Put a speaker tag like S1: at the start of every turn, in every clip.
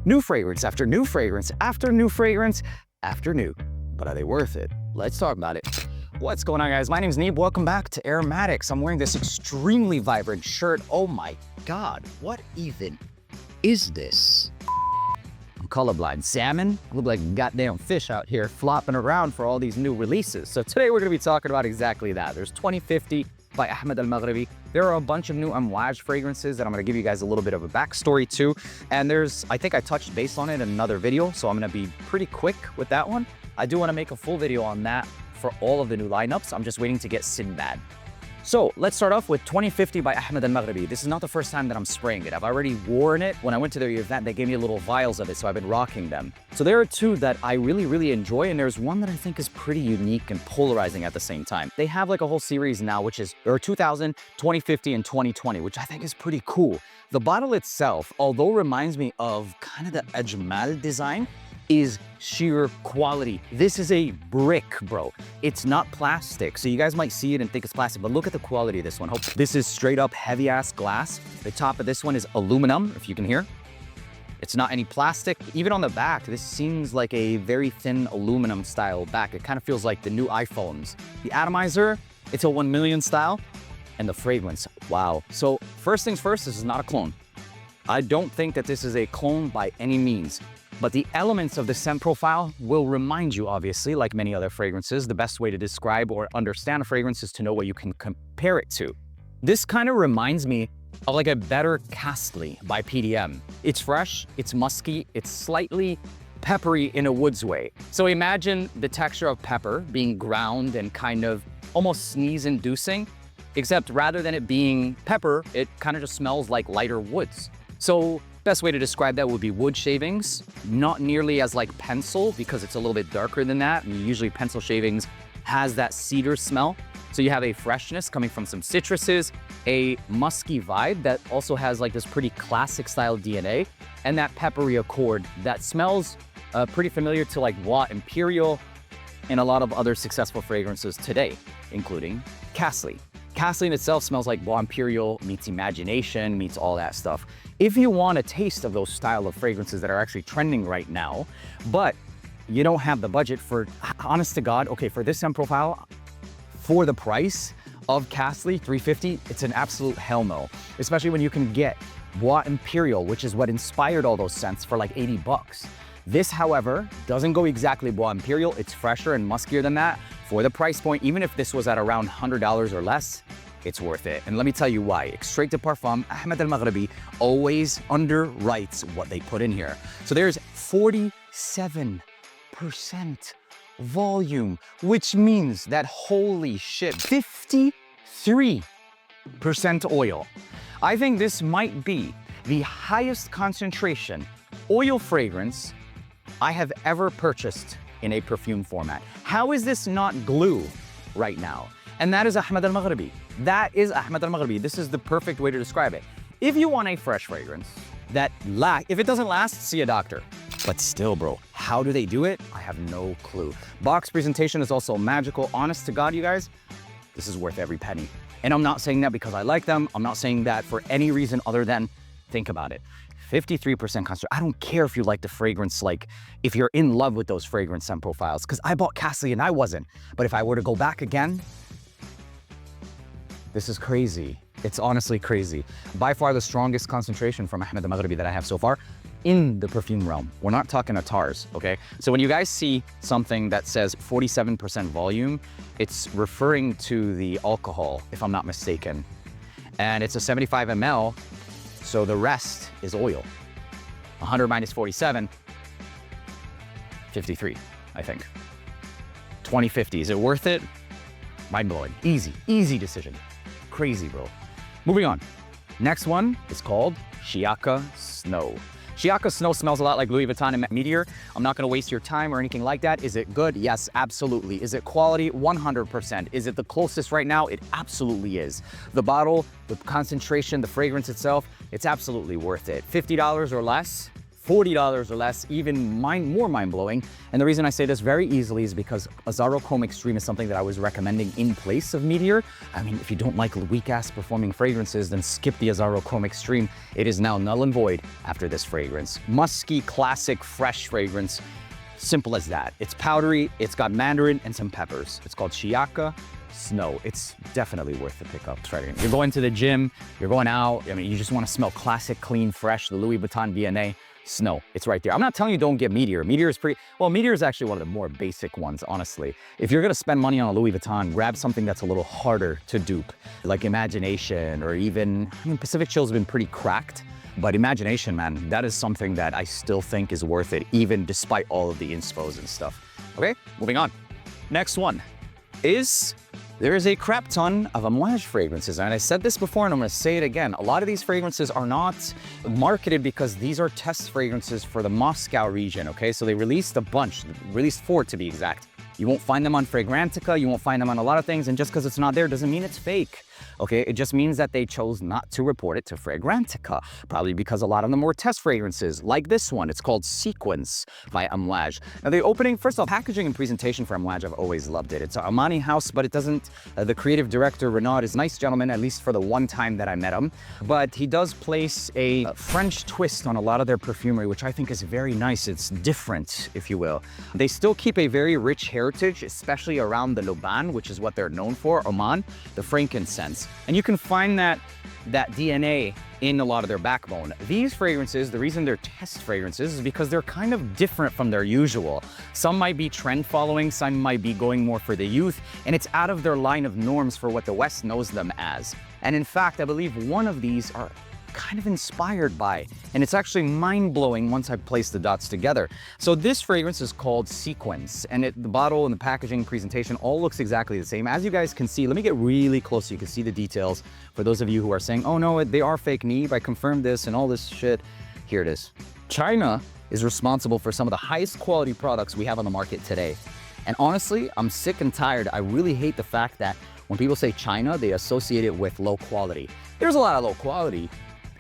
S1: New fragrance after new fragrance after new fragrance after new. But are they worth it? Let's talk about it. What's going on, guys? My name is Neeb. Welcome back to Aromatix. I'm wearing this extremely vibrant shirt. Oh my God, what even is this? I'm colorblind. Salmon? I look like a goddamn fish out here flopping around for all these new releases. So today we're gonna be talking about exactly that. There's 2050 by Ahmed Al Maghribi. There are a bunch of new Amouage fragrances that I'm gonna give you guys a little bit of a backstory to. And I think I touched base on it in another video, so I'm gonna be pretty quick with that one. I do wanna make a full video on that for all of the new lineups. I'm just waiting to get Sinbad. So let's start off with 2050 by Ahmed Al Maghribi. This is not the first time that I'm spraying it. I've already worn it. When I went to their event, they gave me little vials of it, so I've been rocking them. So there are two that I really enjoy, and there's one that I think is pretty unique and polarizing at the same time. They have like a whole series now, which is 2000, 2050, and 2020, which I think is pretty cool. The bottle itself, although reminds me of kind of the Ajmal design, is sheer quality. This is a brick, bro. It's not plastic. So you guys might see it and think it's plastic, but look at the quality of this one. This is straight up heavy ass glass. The top of this one is aluminum, if you can hear. It's not any plastic. Even on the back, this seems like a very thin aluminum style back. It kind of feels like the new iPhones. The atomizer, it's a 1 million style. And the fragrance, wow. So first things first, this is not a clone. I don't think that this is a clone by any means. But the elements of the scent profile will remind you, obviously, like many other fragrances, the best way to describe or understand a fragrance is to know what you can compare it to. This kind of reminds me of like a better Khandlaj by PDM. It's fresh, it's musky, it's slightly peppery in a woods way. So imagine the texture of pepper being ground and kind of almost sneeze-inducing, except rather than it being pepper, it kind of just smells like lighter woods. So best way to describe that would be wood shavings, not nearly as like pencil because it's a little bit darker than that. And usually pencil shavings has that cedar smell. So you have a freshness coming from some citruses, a musky vibe that also has like this pretty classic style DNA, and that peppery accord that smells pretty familiar to like Imperial and a lot of other successful fragrances today, including Khandlaj. Khandlaj in itself smells like Imperial meets Imagination, meets all that stuff. If you want a taste of those style of fragrances that are actually trending right now, but you don't have the budget for, honest to God, okay, for this scent profile, for the price of Khandlaj 350, it's an absolute hell no. Especially when you can get Imperial, which is what inspired all those scents, for like 80 bucks. This, however, doesn't go exactly Imperial. It's fresher and muskier than that. For the price point, even if this was at around $100 or less, it's worth it. And let me tell you why. Straight to Parfum, Ahmed Al Maghribi always underwrites what they put in here. So there's 47% volume, which means that, holy shit, 53% oil. I think this might be the highest concentration oil fragrance I have ever purchased in a perfume format. How is this not glue right now? And that is Ahmed Al Maghribi. That is Ahmed Al Maghribi. This is the perfect way to describe it. If you want a fresh fragrance that if it doesn't last, see a doctor. But still, bro, how do they do it? I have no clue. Box presentation is also magical. Honest to God, you guys, this is worth every penny. And I'm not saying that because I like them. I'm not saying that for any reason other than think about it. 53% concentration. I don't care if you like the fragrance, like if you're in love with those fragrance scent profiles, because I bought Khandlaj and I wasn't. But if I were to go back again, this is crazy. It's honestly crazy. By far the strongest concentration from Ahmed Al Maghribi that I have so far in the perfume realm. We're not talking atars, okay? So when you guys see something that says 47% volume, it's referring to the alcohol, if I'm not mistaken. And it's a 75 ml, so the rest is oil. 100 minus 47, 53, I think. 2050, is it worth it? Mind-blowing, easy decision. Crazy, bro. Moving on. Next one is called Shiaka Snow. Shiaka Snow smells a lot like Louis Vuitton and Meteor. I'm not gonna waste your time or anything like that. Is it good? Yes, absolutely. Is it quality? 100%. Is it the closest right now? It absolutely is. The bottle, the concentration, the fragrance itself, it's absolutely worth it. $50 or less $40 or less, even more mind-blowing. And the reason I say this very easily is because Azzaro Chrome Extreme is something that I was recommending in place of Meteor. I mean, if you don't like weak-ass performing fragrances, then skip the Azzaro Chrome Extreme. It is now null and void after this fragrance. Musky, classic, fresh fragrance. Simple as that. It's powdery, it's got mandarin and some peppers. It's called Shiaka Snow. It's definitely worth the pickup. You're going to the gym, you're going out, I mean, you just want to smell classic, clean, fresh, the Louis Vuitton DNA. Snow, it's right there. I'm not telling you don't get Meteor. Meteor is Meteor is actually one of the more basic ones, honestly. If you're gonna spend money on a Louis Vuitton, grab something that's a little harder to dupe, like Imagination, or even, I mean, Pacific Chill's been pretty cracked, but Imagination, man, that is something that I still think is worth it, even despite all of the inspos and stuff. Okay, moving on. Next one is, there is a crap ton of Amouage fragrances, and I said this before and I'm gonna say it again. A lot of these fragrances are not marketed because these are test fragrances for the Moscow region, okay? So they released a bunch, released 4 to be exact. You won't find them on Fragrantica, you won't find them on a lot of things, and just because it's not there doesn't mean it's fake. Okay, it just means that they chose not to report it to Fragrantica, probably because a lot of them were test fragrances, like this one. It's called Sequence by Amouage. Now the opening, first off, packaging and presentation for Amouage, I've always loved it. It's an Armani house, but it doesn't, the creative director, Renaud, is a nice gentleman, at least for the one time that I met him, but he does place a French twist on a lot of their perfumery, which I think is very nice. It's different, if you will. They still keep a very rich heritage, especially around the Loban, which is what they're known for, Oman, the frankincense. And you can find that DNA in a lot of their backbone. These fragrances, the reason they're test fragrances is because they're kind of different from their usual. Some might be trend following, some might be going more for the youth, and it's out of their line of norms for what the West knows them as. And in fact, I believe one of these are kind of inspired by, and it's actually mind-blowing once I place the dots together. So this fragrance is called Sequence, and the bottle and the packaging presentation all looks exactly the same. As you guys can see, let me get really close so you can see the details. For those of you who are saying, oh no, they are fake Neeb, I confirmed this and all this shit, here it is. China is responsible for some of the highest quality products we have on the market today. And honestly, I'm sick and tired. I really hate the fact that when people say China, they associate it with low quality. There's a lot of low quality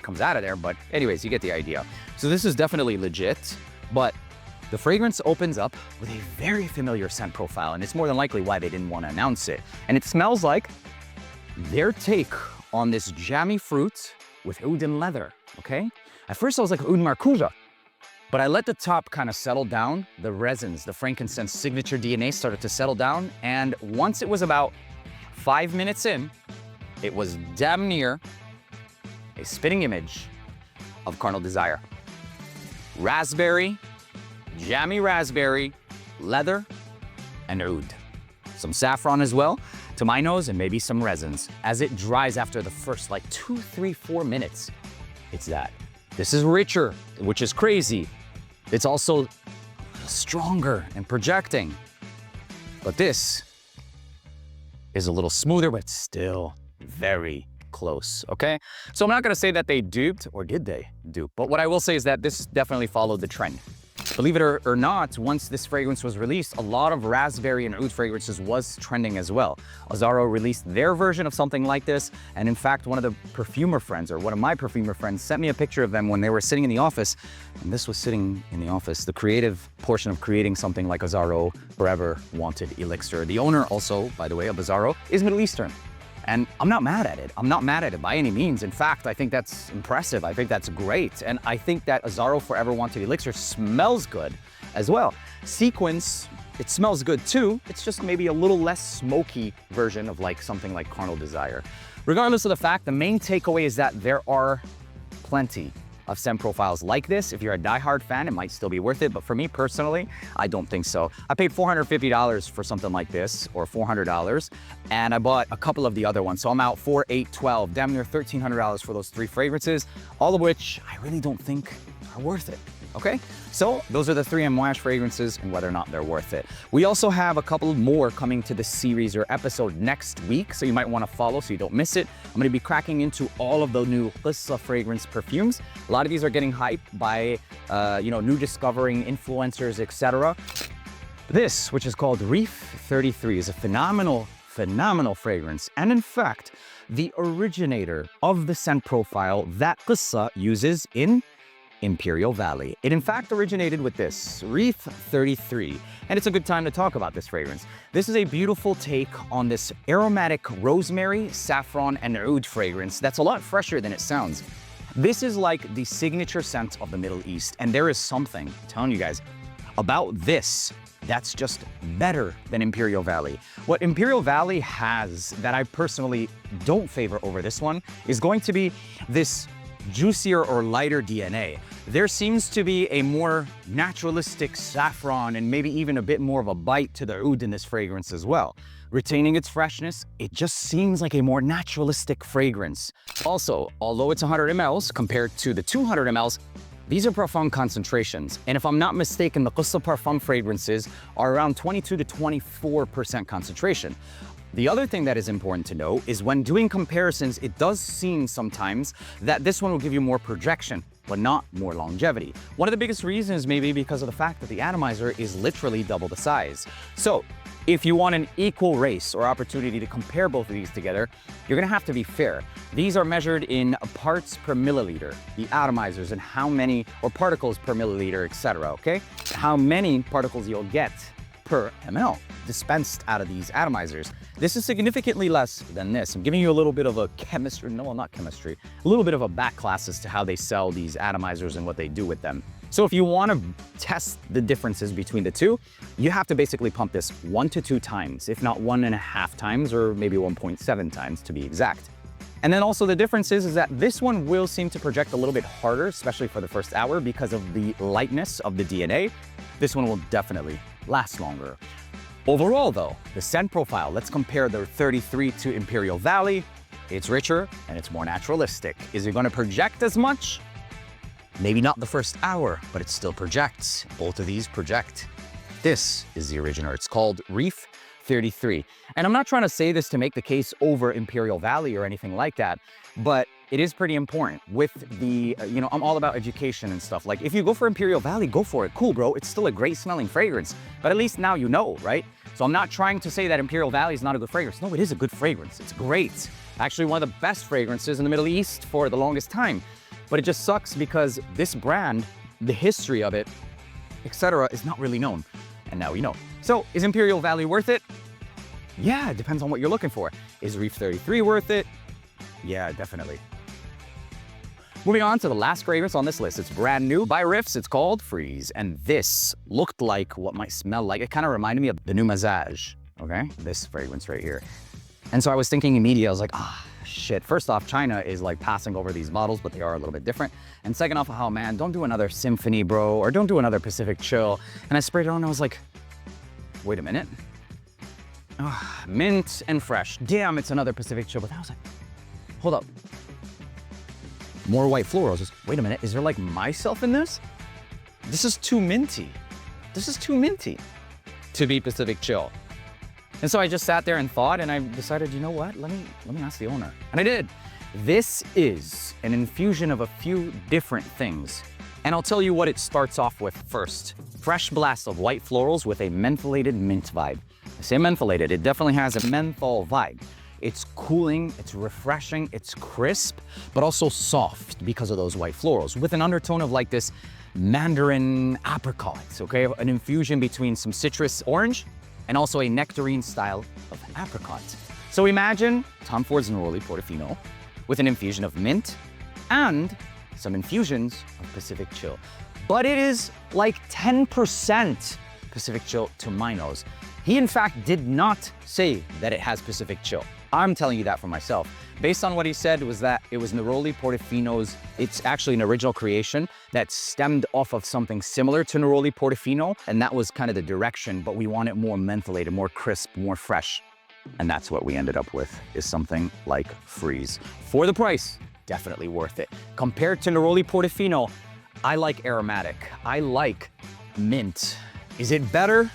S1: comes out of there, but anyways, you get the idea. So this is definitely legit, but the fragrance opens up with a very familiar scent profile, and it's more than likely why they didn't want to announce it. And it smells like their take on this jammy fruit with oud and leather, okay? At first I was like, oud marcuja, but I let the top kind of settle down. The resins, the frankincense signature DNA started to settle down, and once it was about 5 minutes in, it was damn near a spitting image of Carnal Desire. Raspberry, jammy raspberry, leather, and oud. Some saffron as well, to my nose, and maybe some resins. As it dries after the first like 2, 3, 4 minutes, it's that. This is richer, which is crazy. It's also stronger and projecting. But this is a little smoother, but still very close, okay? So I'm not gonna say that they duped, or did they dupe? But what I will say is that this definitely followed the trend. Believe it or not, once this fragrance was released, a lot of raspberry and oud fragrances was trending as well. Azzaro released their version of something like this, and in fact, one of the perfumer friends, or one of my perfumer friends, sent me a picture of them when they were sitting in the office, and this was sitting in the office, the creative portion of creating something like Azzaro Forever Wanted Elixir. The owner also, by the way, of Azzaro, is Middle Eastern. And I'm not mad at it. I'm not mad at it by any means. In fact, I think that's impressive. I think that's great. And I think that Azzaro Forever Wanted Elixir smells good as well. Sequence, it smells good too. It's just maybe a little less smoky version of like something like Carnal Desire. Regardless of the fact, the main takeaway is that there are plenty of scent profiles like this. If you're a diehard fan, it might still be worth it, but for me personally, I don't think so. I paid $450 for something like this, or $400, and I bought a couple of the other ones, so I'm out $4, $8, $12, damn near $1,300 for those 3 fragrances, all of which I really don't think are worth it. Okay, so those are the 3 Amouage fragrances and whether or not they're worth it. We also have a couple more coming to the series or episode next week, so you might want to follow so you don't miss it. I'm going to be cracking into all of the new Qissa fragrance perfumes. A lot of these are getting hyped by, new discovering influencers, etc. This, which is called Reef 33, is a phenomenal fragrance, and in fact, the originator of the scent profile that Qissa uses in Imperial Valley. It in fact originated with this, Reef 33, and it's a good time to talk about this fragrance. This is a beautiful take on this aromatic rosemary, saffron, and oud fragrance that's a lot fresher than it sounds. This is like the signature scent of the Middle East, and there is something, I'm telling you guys, about this that's just better than Imperial Valley. What Imperial Valley has that I personally don't favor over this one is going to be this juicier or lighter DNA. There seems to be a more naturalistic saffron and maybe even a bit more of a bite to the oud in this fragrance as well. Retaining its freshness, it just seems like a more naturalistic fragrance. Also, although it's 100 mLs compared to the 200 mLs, these are parfum concentrations, and if I'm not mistaken, the Qissa Parfum fragrances are around 22 to 24% concentration. The other thing that is important to know is when doing comparisons, it does seem sometimes that this one will give you more projection, but not more longevity. One of the biggest reasons may be because of the fact that the atomizer is literally double the size. So if you want an equal race or opportunity to compare both of these together, you're gonna have to be fair. These are measured in parts per milliliter, the atomizers, and how many, or particles per milliliter, etc., okay? How many particles you'll get per ml dispensed out of these atomizers. This is significantly less than this. I'm giving you a little bit of a chemistry, no, not chemistry, a little bit of a back class as to how they sell these atomizers and what they do with them. So if you want to test the differences between the two, you have to basically pump this 1 to 2 times, if not 1.5 times, or maybe 1.7 times to be exact. And then also the difference is that this one will seem to project a little bit harder, especially for the first hour because of the lightness of the DNA. This one will definitely last longer. Overall though, the scent profile, let's compare the 33 to Imperial Valley. It's richer and it's more naturalistic. Is it going to project as much? Maybe not the first hour, but it still projects. Both of these project. This is the originator. It's called Reef 33. And I'm not trying to say this to make the case over Imperial Valley or anything like that, but it is pretty important with the, I'm all about education and stuff. Like if you go for Imperial Valley, go for it. Cool, bro. It's still a great smelling fragrance, but at least now you know, right? So I'm not trying to say that Imperial Valley is not a good fragrance. No, it is a good fragrance. It's great. Actually, one of the best fragrances in the Middle East for the longest time. But it just sucks because this brand, the history of it, etc., is not really known. And now we know. So is Imperial Valley worth it? Yeah, it depends on what you're looking for. Is Reef 33 worth it? Yeah, definitely. Moving on to the last fragrance on this list. It's brand new by Riiffs. It's called Freeze. And this looked like what might smell like. It kind of reminded me of the new Amouage, okay? This fragrance right here. And so I was thinking immediately, I was like, shit. First off, China is like passing over these models, but they are a little bit different. And second off, oh man, don't do another Symphony, bro, or don't do another Pacific Chill. And I sprayed it on and I was like, wait a minute. Mint and fresh. Damn, it's another Pacific Chill. But I was like, hold up. More white florals. Wait a minute, is there like myself in this? This is too minty. This is too minty to be Pacific Chill. And so I just sat there and thought, and I decided, you know what? Let me ask the owner. And I did. This is an infusion of a few different things. And I'll tell you what it starts off with first. Fresh blast of white florals with a mentholated mint vibe. I say mentholated, it definitely has a menthol vibe. It's cooling, it's refreshing, it's crisp, but also soft because of those white florals with an undertone of like this mandarin apricot, okay? An infusion between some citrus orange and also a nectarine style of apricot. So imagine Tom Ford's Neroli Portofino with an infusion of mint and some infusions of Pacific Chill. But it is like 10% Pacific Chill to my nose. He in fact did not say that it has Pacific Chill. I'm telling you that for myself. Based on what he said was that it was Neroli Portofino's, it's actually an original creation that stemmed off of something similar to Neroli Portofino, and that was kind of the direction, but we want it more mentholated, more crisp, more fresh. And that's what we ended up with, is something like Freeze. For the price, definitely worth it. Compared to Neroli Portofino, I like aromatic. I like mint. Is it better?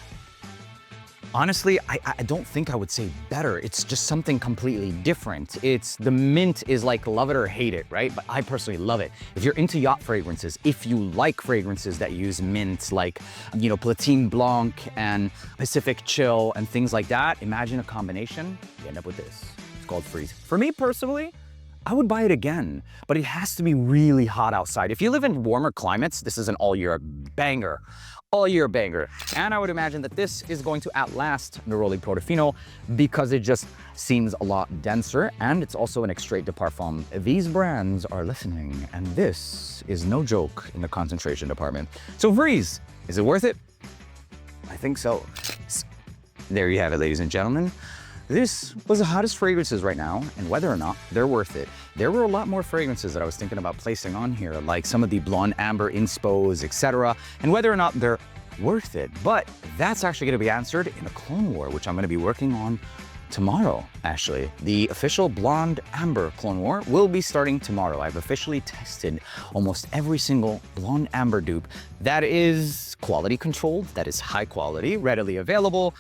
S1: Honestly, I don't think I would say better. It's just something completely different. The mint is like love it or hate it, right? But I personally love it. If you're into yacht fragrances, if you like fragrances that use mint, like, Platine Blanc and Pacific Chill and things like that, imagine a combination, you end up with this. It's called Freeze. For me personally, I would buy it again, but it has to be really hot outside. If you live in warmer climates, this is an all-year banger. All-year banger. And I would imagine that this is going to outlast Neroli Portofino because it just seems a lot denser, and it's also an extrait de parfum. These brands are listening, and this is no joke in the concentration department. So Vries, is it worth it? I think so. There you have it, ladies and gentlemen. This was the hottest fragrances right now, and whether or not they're worth it. There were a lot more fragrances that I was thinking about placing on here, like some of the Blonde Amber Inspos, etc., and whether or not they're worth it. But that's actually going to be answered in a Clone War, which I'm going to be working on tomorrow, actually. The official Blonde Amber Clone War will be starting tomorrow. I've officially tested almost every single Blonde Amber dupe that is quality controlled, that is high quality, readily available,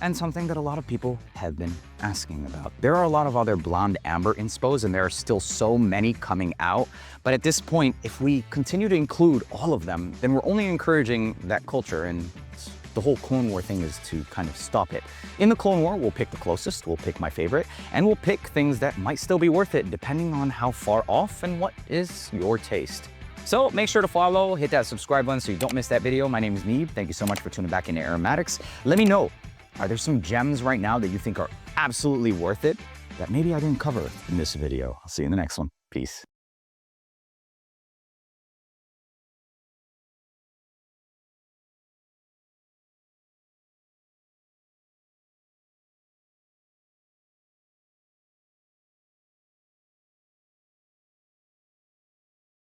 S1: and something that a lot of people have been asking about. There are a lot of other Blonde Amber Inspos, and there are still so many coming out. But at this point, if we continue to include all of them, then we're only encouraging that culture, and the whole Clone War thing is to kind of stop it. In the Clone War, we'll pick the closest, we'll pick my favorite, and we'll pick things that might still be worth it, depending on how far off and what is your taste. So make sure to follow, hit that subscribe button so you don't miss that video. My name is Neeb. Thank you so much for tuning back into Aromatics. Let me know, are there some gems right now that you think are absolutely worth it that maybe I didn't cover in this video? I'll see you in the next one. Peace.